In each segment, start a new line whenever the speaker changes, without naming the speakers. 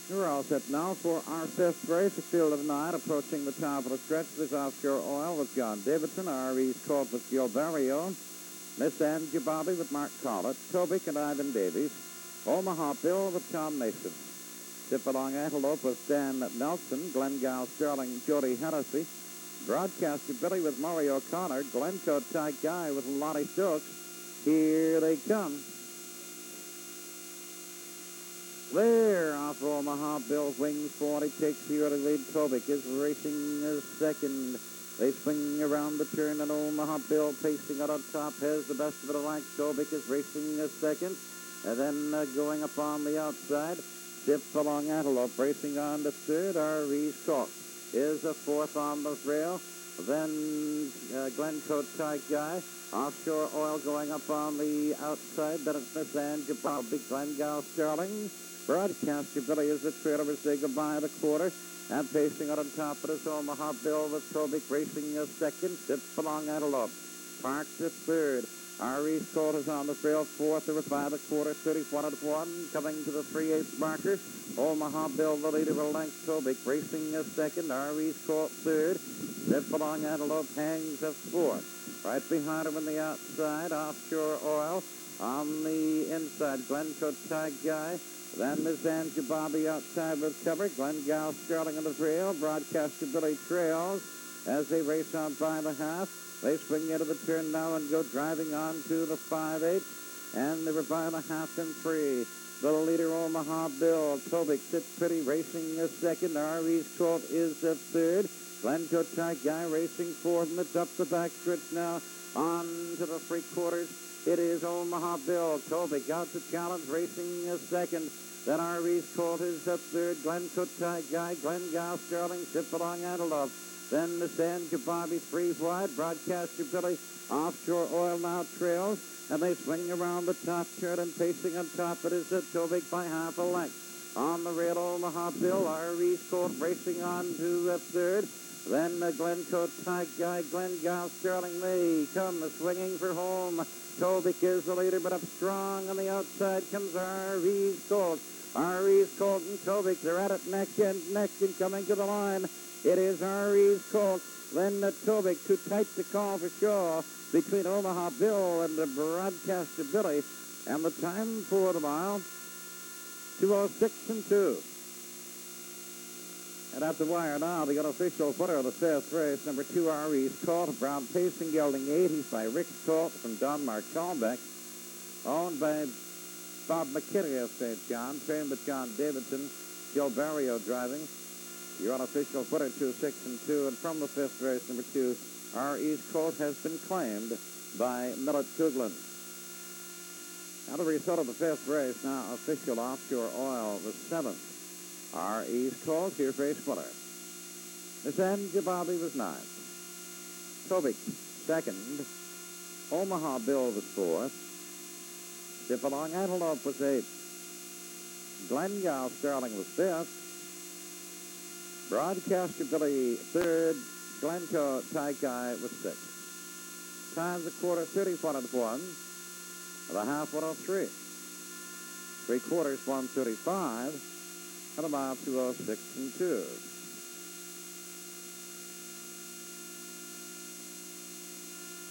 We're all set now for our fifth race, the field of 9, approaching the top of the stretch. This Offshore Oil with John Davidson, our East Court with Gil Barrio, Miss Angie Bobby with Mark Collett, Tobic and Ivan Davies, Omaha Bill with Tom Mason, Zip Along Antelope with Dan Nelson, Glengal Sterling, Jody Hennessy, Broadcaster Billy with Maury O'Connor, Glencoe Ty Guy with Lottie Stokes. Here they come. There, off Omaha Bill, wings 40, takes the early lead. Tobic is racing as second. They swing around the turn, and Omaha Bill pacing out on top has the best of it alike. Tobic is racing as second, and then going up on the outside. Zip Along Antelope racing on to third. R.E.'s Court is a fourth on the rail. Then Glencoe Ty Guy. Offshore Oil going up on the outside. Then it's Miss Angie Bobby, Glengal Sterling. Broadcaster Billy is the trailer as they go by the quarter. And pacing out on top of his Omaha Bill with Tobic racing a second. Zip Along Antelope. Parked at third. R.E.'s Colt is on the trail. Fourth by the quarter. 31-1. Coming to the 3/8 marker. Omaha Bill, the leader, a length. Tobic racing a second. R.E.'s Colt third. Zip Along Antelope hangs a fourth. Right behind him on the outside. Offshore Oil. On the inside, Glencoe Ty Guy. Then Miss Angie Bobby outside with cover. Glengal Sterling on the trail. Broadcaster Billy trails as they race on by the half. They swing into the turn now and go driving on to the 5/8. And they were by the half in 3. The leader, Omaha Bill. Tobic sits pretty, racing a second. R.E.'s Colt is a third. Glencoe Ty Guy racing fourth, and it's up the back stretch now on to the 3/4. It is Omaha Bill. Tobic out to challenge, racing a second. Then R.E.'s Colt is up third. Glencoe Ty Guy, Glengal Sterling, Zip Along Antelope. Then Miss Angie Bobby 3 wide. Broadcaster Billy, Offshore Oil now trails. And they swing around the top turn, and pacing on top it is Tobic by half a length. On the rail, Omaha Bill, R.E.'s Colt racing on to third. Then Glencoe Ty Guy, Glengal Sterling, they come swinging for home. Tobic is the leader, but up strong on the outside comes R.E.'s Colt. R.E.'s Colt and Tobic, they're at it neck and coming to the line. It is R.E.'s Colt. Then Tobic, too tight to call for sure, between Omaha Bill and the Broadcaster Billy. And the time for the mile, 2:06 2. And at the wire now, the unofficial footer of the fifth race, number 2, R.E.'s Colt. Brown pacing, gelding 80 by Rick Colt from Don Marcolbeck. Owned by Bob McKinney of St. John, trained by John Davidson. Gil Barrio driving. Your unofficial footer, 2:06 2. And from the fifth race, number 2, R.E.'s Colt has been claimed by Millet Cooglin. Now the result of the fifth race, now official. Offshore Oil was 7th. R.E.'s Colt, here's race winner. Miss Angie Bobby was 9th. Tobic, 2nd. Omaha Bill was 4th. Zip Along Antelope was 8th. Glengal Sterling was 5th. Broadcaster Billy 3rd. Glencoe Ty Guy was 6th. Times a quarter, 31-1. The half, 103. 3/4, 135. And a mile, 2:06 2.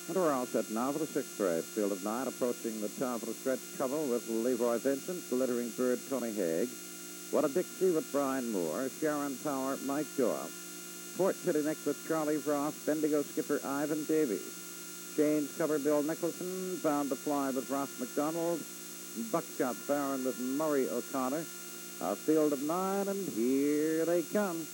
And we're all set now for the sixth race. Field of 9, approaching the top of the stretch. Trouble with Leroy Vincent, Glittering Bird, Tony Haig. What a Dixie with Brian Moore. Sharon Power, Mike Doyle. Port City Nick with Charlie Ross. Bendigo skipper Ivan Davies. Shane's cover Bill Nicholson. Bound to Fly with Ross McDonald. Buckshot Baron with Murray O'Connor. A field of 9, and here they come.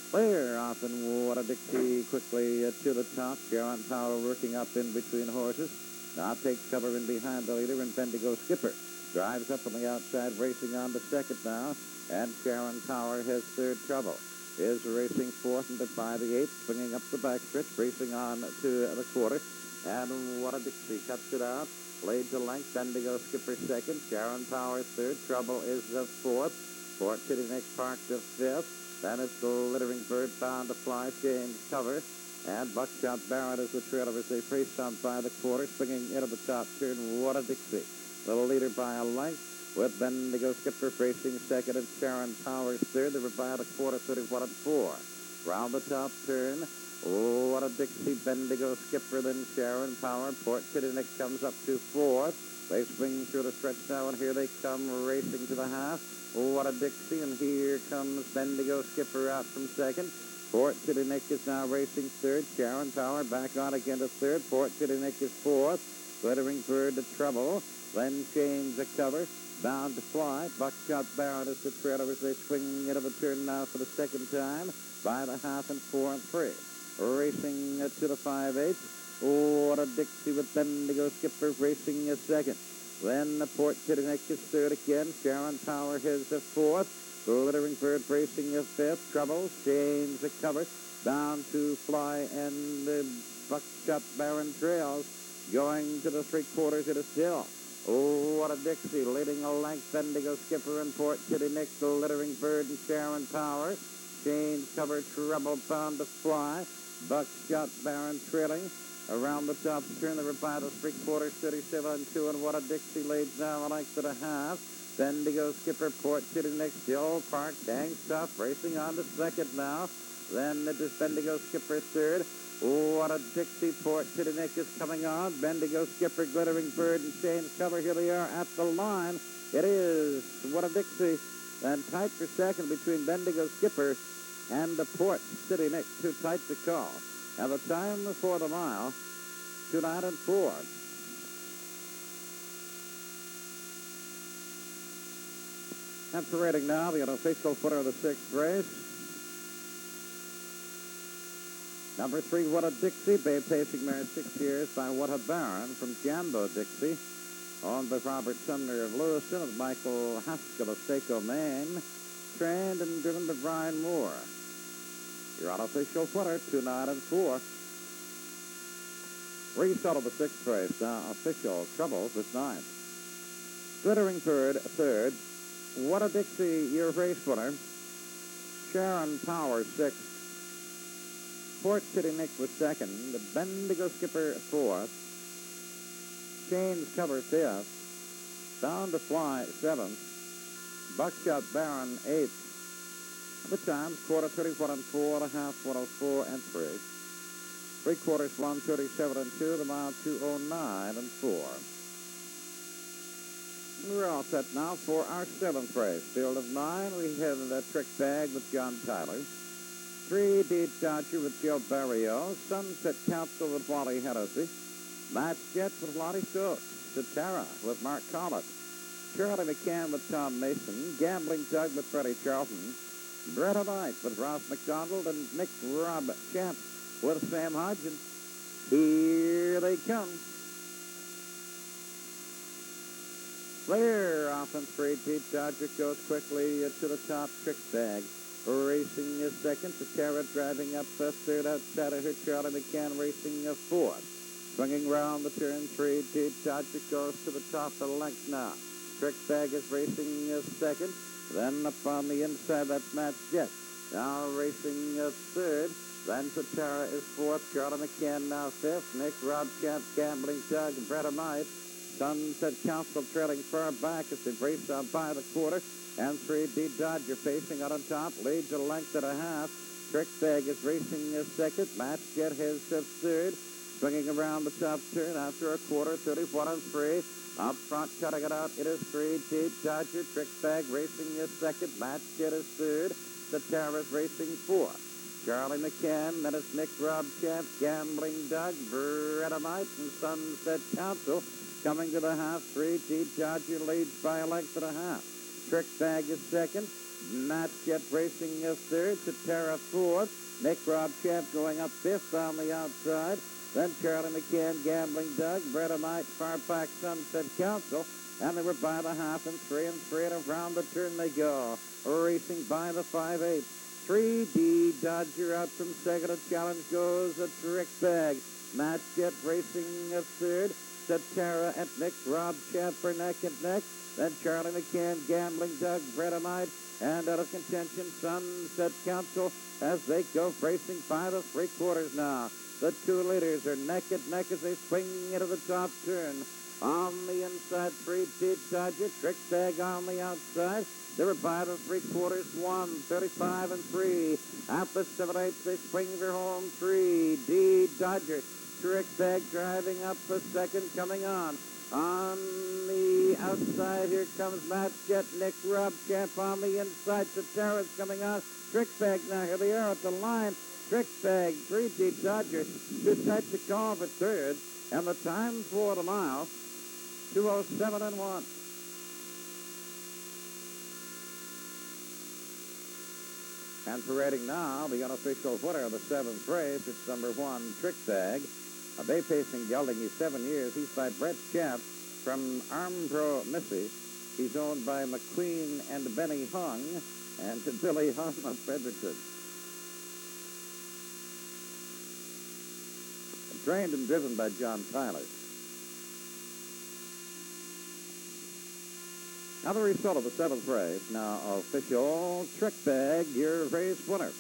Clear off and What a Dixie quickly to the top. Sharon Power working up in between horses. Now takes cover in behind the leader, and Bendigo skipper drives up on the outside, racing on to second now. And Sharon Power has third. Trouble is racing fourth, and by the 8th, swinging up the backstretch, racing on to the quarter. And What a Dixie cuts it out. Laid to length. Bendigo skipper second. Sharon Power third. Trouble is the fourth. Port City Nick Park the fifth. Then it's the Glittering Bird, Bound to Fly. James cover And Buckshot Barrett is the trailer as they race on by the quarter, swinging into the top turn. What a Dixie. The leader by a length with Bendigo Skipper racing second and Sharon Powers third. They were by the quarter, 31 and 4. Round the top turn. What a Dixie. Bendigo Skipper, then Sharon Power. Port City Nick comes up to fourth. They swing through the stretch now, and here they come racing to the half. What a Dixie, and here comes Bendigo Skipper out from second. Port City Nick is now racing third. Sharon Power back on again to third. Port City Nick is fourth. Glittering Bird to trouble. Then change the cover. Bound to Fly. Buckshot Barrett is the trailer as they swing into the turn now for the second time. By the half and 4 and 3. Racing to the 5/8. What a Dixie with Bendigo Skipper racing a second. Then the Port City Nick is third again. Sharon Power is a fourth. Glittering Bird racing a fifth. Trouble. Change the cover. Bound to Fly and Buckshot Barrett trails. Going to the 3/4 it is still. What a Dixie. Leading a length. Bendigo Skipper and Port City Nick. Glittering Bird and Sharon Power. Change cover. Trouble. Bound to Fly. Buckshot Barrett trailing. Around the top turn, they were by the 3/4, 37-2, and What a Dixie leads now a length and a half. Bendigo Skipper, Port City Nick, still parked, hangs tough, racing on to second now. Then it is Bendigo Skipper third. What a Dixie. Port City Nick is coming on. Bendigo Skipper, Glittering Bird, and Shane's cover. Here they are at the line. It is What a Dixie. And tight for second between Bendigo Skipper and the Port City Nick. Too tight to call. And the time for the mile, 2:09 and 4. And parading now the unofficial footer of the sixth race. Number 3, What a Dixie, Babe Pacing mare 6 years by What a Baron from Jambo Dixie. Owned by Robert Sumner of Lewiston and Michael Haskell of Saco, Maine. Trained and driven by Brian Moore. Your unofficial footer, 2:09 and 4. Restart of the sixth race. Now official Troubles with 9. Glittering Bird, third. What a Dixie, your race winner. Sharon Power, sixth. Port City Nick was second. The Bendigo Skipper, fourth. Shane's cover, fifth. Bound to Fly, seventh. Buckshot Baron, eighth. The times, quarter 31 and 4, and a half 104 and 3. 3/4 137 and 2, the mile 209 and 4. We're all set now for our seventh race. Field of 9, we have the Trick Bag with John Tyler. 3 Deed Dodger with Joe Barrio. Sunset Council with Wally Hennessy. Match Jets with Lottie Stokes. Cetera with Mark Collett. Charlie McCann with Tom Mason. Gambling Doug with Freddie Charlton. Brett Knight with Ross McDonald and Nick Rob Champ with Sam Hodgson. Here they come. Flair off in 3. Pete Dodger goes quickly to the top. Trick Bag racing is second. Cetera driving up third outside of her. Charlie McCann racing fourth. Swinging round the turn 3. Pete Dodger goes to the top of the length now. Trick Bag is racing second. Then up on the inside, that's Matt Jet. Now racing third. Then Cetera is fourth. Charlie McCann now fifth. Nick Rob Champ, Gambling Doug, Brett Knight. Sunset Council trailing far back as they race on by the quarter. And 3 D Dodger facing out on top. Leads a length and a half. Trick Bag is racing second. Matt Jet has third. Swinging around the top turn after a quarter, 31 and 3. Up front, cutting it out, it is 3 Deep Dodger. Trick Bag racing is second. Match Jet is third. Cetera is racing fourth. Charlie McCann, then it's Nick Rob Champ, Gambling Doug, Brett Knight, and Sunset Council. Coming to the half, 3 Deep Dodger leads by a length and a half. Trick Bag is second. Match Jet racing is third. Cetera fourth. Nick Rob Champ going up fifth on the outside. Then Charlie McCann, Gambling Doug, Brett Knight, far back Sunset Council, and they were by the half and 3 and 3, and around the turn they go. Racing by the 5/8. 3 D Dodger out from second. A challenge goes a Trick Bag. Match Jet racing third. Cetera and Nick Rob Champ are neck and neck. Then Charlie McCann, Gambling Doug, Brett Knight, And out of contention, Sunset Council as they go racing by the three-quarters now. The two leaders are neck and neck as they swing into the top turn. On the inside, 3-Deep Dodger, Trick Bag on the outside. They were by the three-quarters, 1:35 and 3. At the 7/8, they swing their home, 3-D Dodger. Trick Bag driving up for second, coming on. On the outside, here comes Matt Jet, Nick Rob Champ on the inside. Satara's coming on. Trick Bag now, here they are at the line. Trick Bag, 3-D Dodger, too tight to call for third. And the time for the mile, 2:07 and 1. And parading now, the unofficial winner of the seventh race, it's number 1, Trick Bag. A bay pacing gelding, he's 7 years. He's by Brett Champ from Armbro, Missy. He's owned by McQueen and Benny Hung and Billy Hung of Fredericton. Trained and driven by John Tyler. Now the result of the seventh race. Now official Trick Bag, your race winner.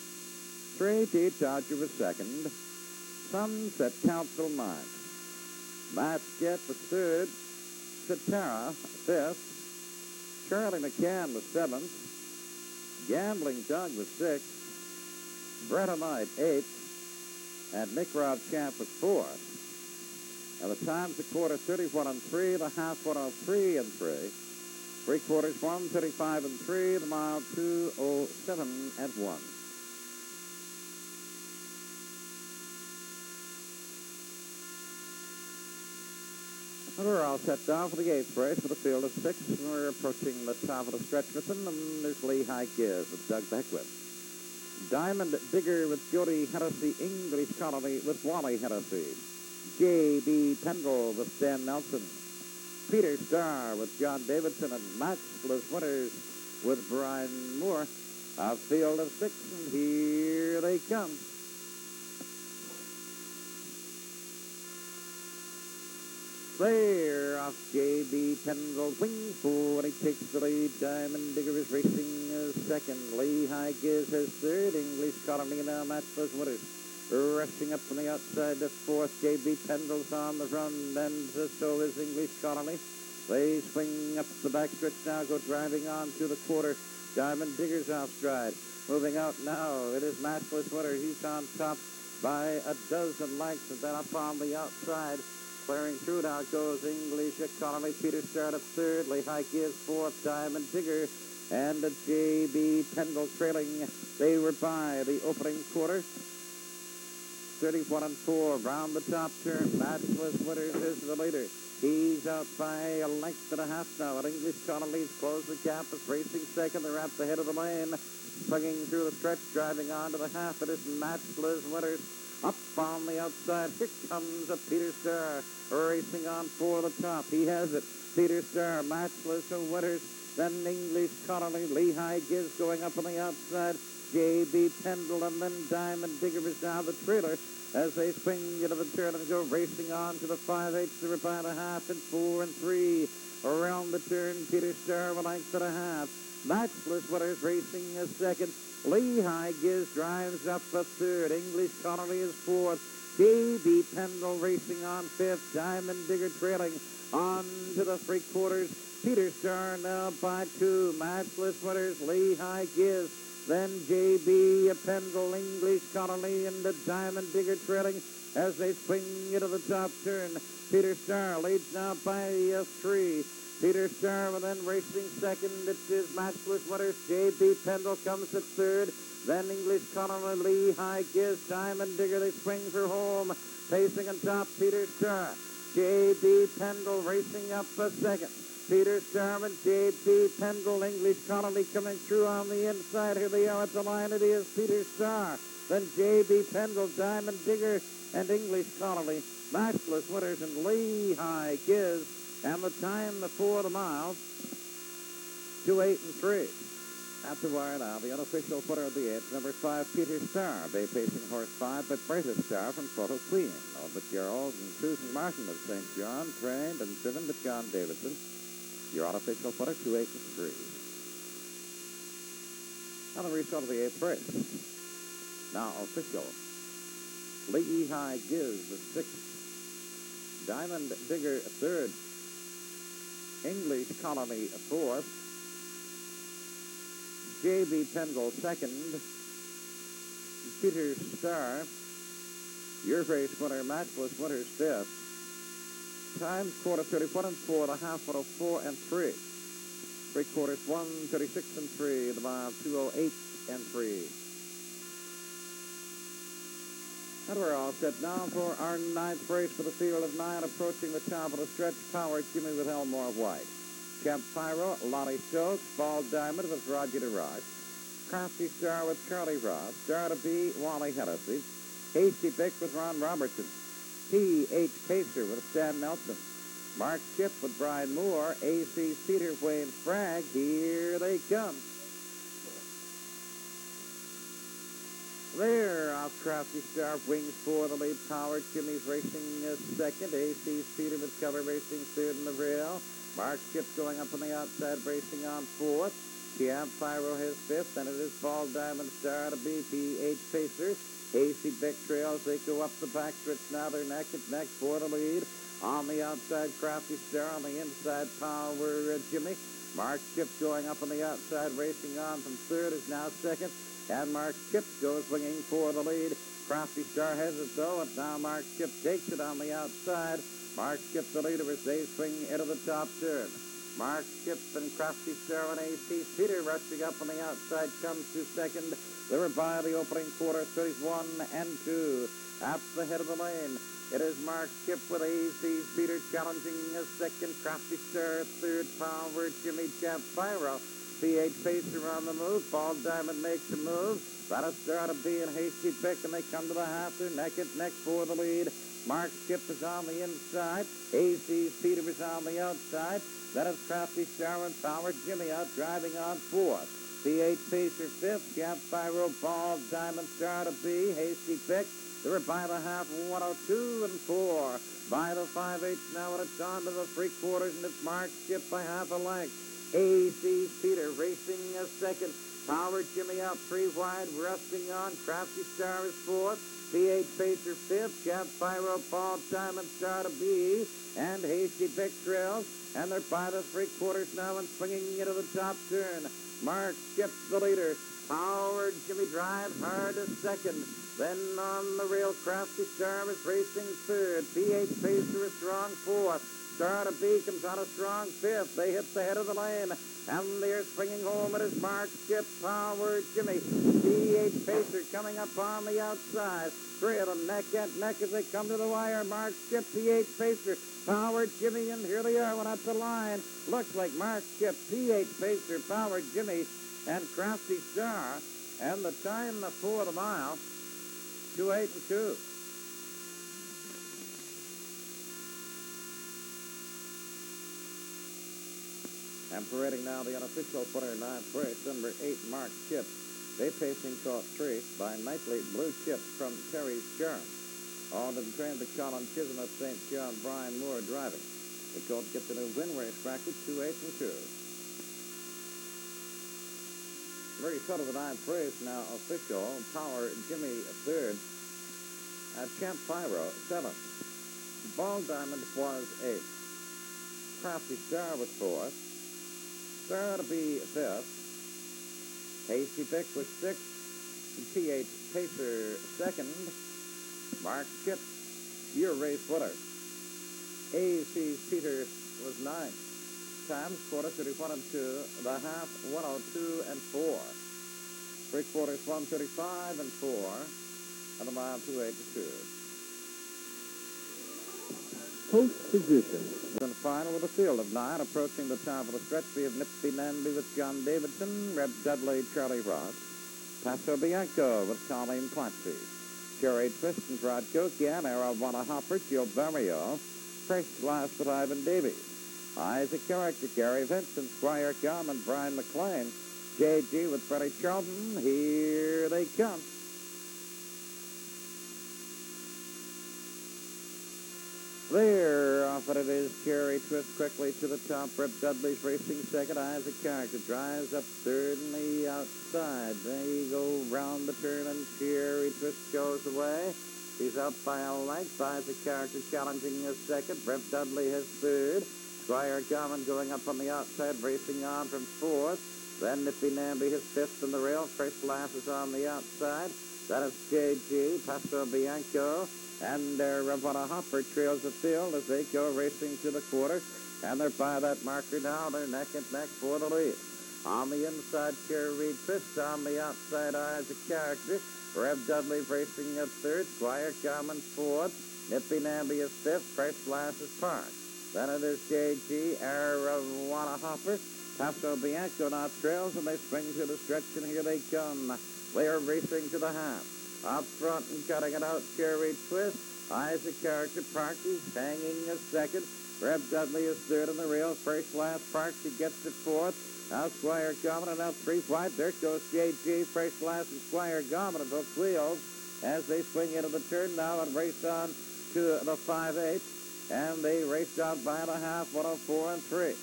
3-D Dodger was second. Sunset Council ninth. Matt Jet was third. Satara fifth. Charlie McCann was seventh. Gambling Doug was sixth. Bretta Knight eighth. And Nick Rob Champ was fourth. Now the time's a quarter 31 and 3, the half 103 and 3. Three-quarters 1:35 and 3, the mile 2:07 and 1. We're all set down for the eighth race with a field of 6. We're approaching the top of the stretch with them, and there's Lehigh Giz with Doug Beckwith. Diamond Digger with Jody Hennessy, English Colony with Wally Hennessy. J.B. Pendle with Stan Nelson. Peter Starr with John Davidson, and Matchless Winners with Brian Moore. A field of 6, and here they come. There off J.B. Pendle's wing forward. He takes the lead. Diamond Digger is racing second. Lehigh Giz has third. English Colony now Matchless Winners. Rushing up from the outside to fourth. J.B. Pendle's on the run, and so is English Colony. They swing up the backstretch now, go driving on to the quarter. Diamond Digger's off stride. Moving out now, it is Matchless Winner. He's on top by a dozen lengths, and then up on the outside. Clearing through now goes English Colony. Peter Starr at third. Lehigh Giz fourth. Diamond Digger and J.B. Pendle trailing. They were by the opening quarter. 31 and 4. Round the top turn. Matchless Winners is the leader. He's out by a length and a half now. And English Colony's closed the gap. Is racing second. They're at the head of the lane. Swinging through the stretch, driving on to the half. It is Matchless Winners. Up on the outside, here comes a Peter Starr racing on for the top. He has it. Peter Starr, Matchless Winners, then English Colony. Lehigh Giz going up on the outside. J.B. Pendle, and then Diamond Digger is now the trailer as they swing into the turn and go racing on to the 5/8. They're by the half and 4 and 3. Around the turn, Peter Starr a length and a half. Matchless Winners racing a second. Lehigh Giz drives up a third. English Colony is fourth. J.B. Pendle racing on fifth. Diamond Digger trailing on to the three-quarters. Peter Starr now by 2. Matchless Winners, Lehigh Giz. Then J.B. Pendle, English Colony, and the Diamond Digger trailing as they swing into the top turn. Peter Starr leads now by 3. Peter Starr and then racing second. It is Matchless Winners. J.B. Pendle comes at third. Then English Colony, Lehigh Giz, Diamond Digger. They swing for home. Pacing on top, Peter Starr. J.B. Pendle racing up a second. Peter Starr and J.B. Pendle, English Colony coming through on the inside. Here they are at the line. It is Peter Starr. Then J.B. Pendle, Diamond Digger, and English Colony. Matchless Winners and Lehigh Giz. And the time before the mile, 2:08 and 3. At the wire now, the unofficial footer of the 8th, number 5, Peter Starr, bay pacing horse 5, but Bretta Starr from Photo Queen. Albert Gerald and Susan Martin of St. John, trained and driven by John Davidson. Your unofficial footer, 2:08 and 3. And the result of the 8th race. Now official. Lehigh Giz the 6th. Diamond Digger 3rd. English Colony 4th. J.B. Pendle 2nd. Peter Starr. Your race winner, Matchless Winters 5th. Times quarter 31 and 4, the half 104 and 3. 3/4 136 and 3, the mile 208 and 3. And we're all set now for our 9th race for the field of 9, approaching the top of the stretch. Power Jimmy with Elmore White. Champ Pyro, Lonnie Stokes. Ball Diamond with Roger DeRoche. Crafty Star with Charlie Ross. Star to be Wally Hennessy. Hasty Pick with Ron Robertson. T.H. Pacer with Stan Nelson. Mark Chip with Brian Moore. A.C. Peter, Wayne Sprague. Here they come. There, off Crafty Star, wings for the lead. Power Jimmy's racing second. A.C. Peter with Cover Racing third in the rail. Mark Chip going up on the outside, racing on fourth. Champ Pyro has fifth, and it is Ball Diamond Star to be P.H. Pacer. Hasty Beck trails, they go up the back stretch now, they're neck and neck for the lead. On the outside, Crafty Star, on the inside, Power Jimmy. Mark Chip going up on the outside, racing on from third, is now second. And Mark Chip goes swinging for the lead. Crafty Star has it though, and now Mark Chip takes it on the outside. Mark Chip the leader as they swing into the top turn. Mark Chip and Crafty Star and A.C. Peter rushing up on the outside comes to second. They were by the opening quarter, 31 and 2. At the head of the lane, it is Mark Chip with A.C. Peter challenging a second. Crafty Star third. Power Jimmy, Champ Pyro. P.H. Pacer on the move. Ball Diamond makes a move. That is Star to be and Hasty Pick, and they come to the half. They're neck and neck for the lead. Mark Chip is on the inside. A.C. Peter is on the outside. That is Crafty Star and Power Jimmy out driving on fourth. P.H. Pacer fifth. Champ Pyro, Ball Diamond Star to be. Hasty Pick. They were by the half, 102 and 4. By the 5/8 now, and it's on to the 3/4, and it's Mark Chip by half a length. A.C. Peter racing a second. Power Jimmy out 3 wide, resting on. Crafty Star is fourth. P.H. Pacer fifth. Champ Pyro, Ball Diamond Star to be. And Hasty Pick trails. And they're by the 3/4 now and swinging into the top turn. Mark Chip's the leader. Power Jimmy drives hard to second. Then on the rail, Crafty Star is racing third. P.H. Pacer is strong fourth. Star to be comes on a strong fifth. They hit the head of the lane. And they're swinging home. It is Mark Chip, Power Jimmy. P.H. Pacer coming up on the outside. 3 of them neck and neck as they come to the wire. Mark Chip, P.H. Pacer, Power Jimmy, and here they are when at the line. Looks like Mark Chip, P.H. Pacer, Power Jimmy, and Crafty Star. And the time for the mile, 2:08 and 2. And parading now the unofficial 29th race, number 8, Mark Chip. They pacing caught 3 by Knightley Blue Chips from Terry's Charm. On them trained to Colin Chisholm of St. John, Brian Moore driving. The Colts get the new win race bracket, 2:08 and 2. Very short of the 9th race now official. Power Jimmy 3rd. Champ Pyro 7th. Ball Diamond was 8th. Crafty Star was 4th. Star to be 5th. Hasty Pick was 6th. P.H. Pacer 2nd. Mark Chip, your race winner. A.C. Peter was 9th. Times quarter 31 and 2. The half 102 and 4. 3/4 135 and 4. And the mile 2:08 and 2.
Post position.
In the final with a field of 9 approaching the top of the stretch. We have Nippy Namby with John Davidson, Red Dudley, Charlie Ross, Paso Bianco with Colleen Clancy, Jerry Twist and Rod Kokian, Aravana Hopper, Gil Barrio, First Last with Ivan Davies, Isaac Character, Gary Vincent, Squire Gum, and Brian McLean, J.G. with Freddie Charlton. Here they come. There off, and it is Cherry Twist quickly to the top. Reb Dudley's racing second. Eyes a Character drives up third and the outside. They go round the turn, and Cherry Twist goes away. He's out by a length. Eyes a Character challenging his second. Reb Dudley his third. Squire Garmin going up on the outside, racing on from fourth. Then Nippy Namby his fifth in the rail. First Lass is on the outside. That is J.G. Paso Bianco. And Ravana Hopper trails the field as they go racing to the quarter. And they're by that marker now. They're neck and neck for the lead. On the inside, Cherry Twist. On the outside, Eyes a Character. Reb Dudley racing at third. Squire Garmin fourth. Nippy Namby is fifth. First Lass is parked. Then it is J.G. Ravana Hopper. Paso Bianco now trails, and they swing to the stretch, and here they come. They are racing to the half. Up front and cutting it out, Cherry Twist. Eyes a Character parked. He's hanging a second. Reb Dudley is third in the rail. First Last parked. He gets it fourth. Now Squire Garmin, and now three wide. There goes J.G. First Last and Squire Garmin at both wheels as they swing into the turn now and race on to the 5/8. And they race out by the half, 104 and 3.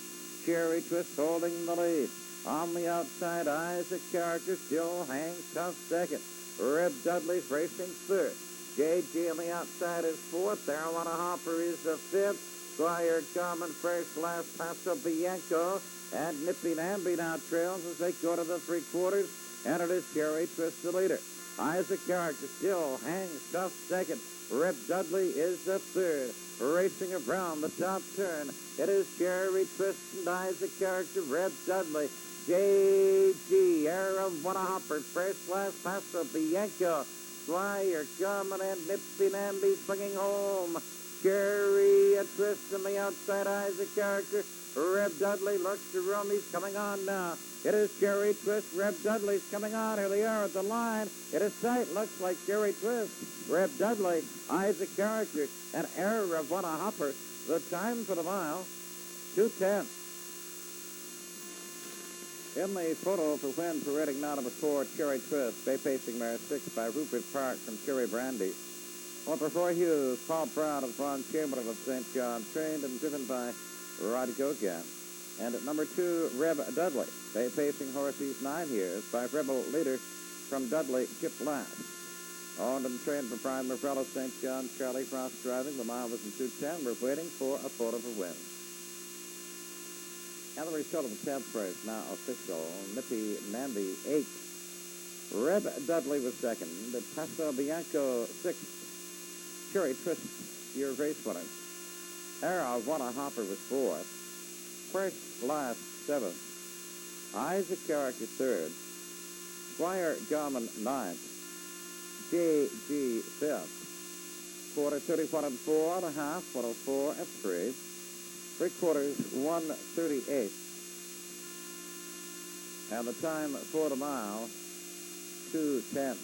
Cherry Twist holding the lead. On the outside, Eyes a Character still hangs tough second. Reb Dudley's racing third. J.G. on the outside is fourth. Ravana Hopper is the fifth. Squire Garmin first, Last Paso Bianco. And Nippy Namby now trails as they go to the three-quarters. And it is Cherry Twist the leader. Eyes a Character still hangs tough second. Reb Dudley is the third. Racing around the top turn. It is Cherry Twist and Eyes a Character. Reb Dudley. J.G. Ravana Hopper, First Last Paso Bianco, Squire Garmin and Nippy Namby swinging home. Cherry Twist on the outside, Eyes a Character. Reb Dudley looks to room. He's coming on now. It is Cherry Twist. Reb Dudley's coming on. Here they are at the line. It is tight. Looks like Cherry Twist. Reb Dudley, Eyes a Character, and Ravana Hopper. The time for the mile, 2:10. In the photo for win parading now number 4, Cherry Twist, Bay Pacing mare 6 by Rupert Park from Cherry Brandy. Number 4, Hughes, Paul Brown of Ron Chamberlain of St. John, trained and driven by Rod Gogan. And at number 2, Reb Dudley, Bay Pacing horse, he's 9 years, by Rebel Leader from Dudley, Chip Last. Owned and trained by Brian Morello, St. John, Charlie Frost driving. The mile was in 2:10. We're waiting for a photo for win. And the result of the 10th race now official. Nippy Namby 8th. Reb Dudley was 2nd. Paso Bianco 6th. Cherry Twist, your race winner. Ravana Hopper was 4th. First Last 7th. Eyes a Character 3rd. Squire Garmin 9th. J.G. 5th. Quarter 31 and 4 and a half, 104 and 3. Three-quarters, 1:38. And the time for the mile, 2:10.